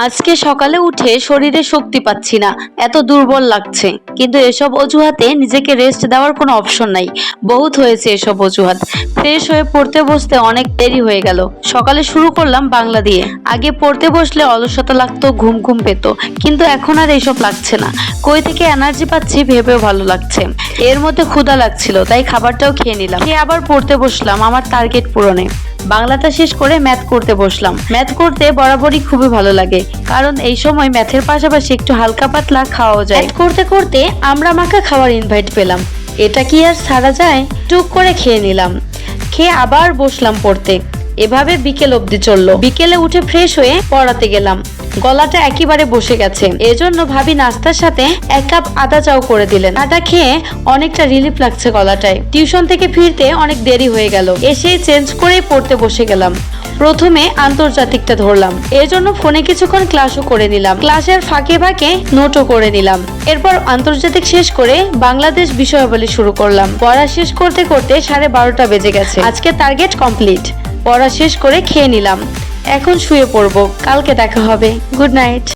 আজকে সকালে উঠে শরীরে শক্তি পাচ্ছি না, এত দুর্বল লাগছে। কিন্তু এসব অজুহাতে নিজেকে রেস্ট দেওয়ার কোনো অপশন নাই। বহুত হয়েছে এসব অজুহাত। ফ্রেশ হয়ে পড়তে বসতে অনেক দেরি হয়ে গেল। সকালে শুরু করলাম বাংলা দিয়ে। আগে পড়তে বসলে অলসতা লাগতো, ঘুম ঘুম পেত, কিন্তু এখন আর এইসব লাগছে না। কই থেকে এনার্জি পাচ্ছি ভেবেও ভালো লাগছে। এর মধ্যে ক্ষুধা লাগছিল, তাই খাবারটাও খেয়ে নিলাম। খেয়ে আবার পড়তে বসলাম আমার টার্গেট পূরণে। বাংলাটা শেষ করে ম্যাথ করতে বসলাম। ম্যাথ করতে বরাবরই খুবই ভালো লাগে, কারণ এই সময় ম্যাথের পাশাপাশি একটু হালকা পাতলা খাওয়াও যায়। ম্যাথ করতে করতে আমরা মাখা খাওয়ার ইনভাইট পেলাম। এটা কি আর ছাড়া যায়? টুক করে খেয়ে নিলাম। খেয়ে আবার বসলাম পড়তে। এভাবে বিকেল অবধি চললো। বিকেলে উঠে ফ্রেশ হয়ে পড়াতে গেলাম। গলাটা একেবারে বসে গেছে, এজন্য ভাবি নাস্তার সাথে 1 কাপ আদা চাও করে দিলেন। আদা খেয়ে অনেকটা রিলিফ লাগছে গলাটায়। টিউশন থেকে ফিরতে অনেক দেরি হয়ে গেল। এসে চেঞ্জ করে পড়তে বসে গেলাম। প্রথমে আন্তর্জাতিকটা ধরলাম, এর জন্য ফোনে কিছুক্ষণ ক্লাসও করে নিলাম। ক্লাসের ফাঁকে ফাঁকে নোটও করে নিলাম। এরপর আন্তর্জাতিক শেষ করে বাংলাদেশ বিষয়াবলী শুরু করলাম। পড়া শেষ করতে করতে 12:30 বেজে গেছে। আজকে টার্গেট কমপ্লিট। পড়া শেষ করে খেয়ে নিলাম। এখন শুয়ে পড়বো। কালকে দেখা হবে। Good night.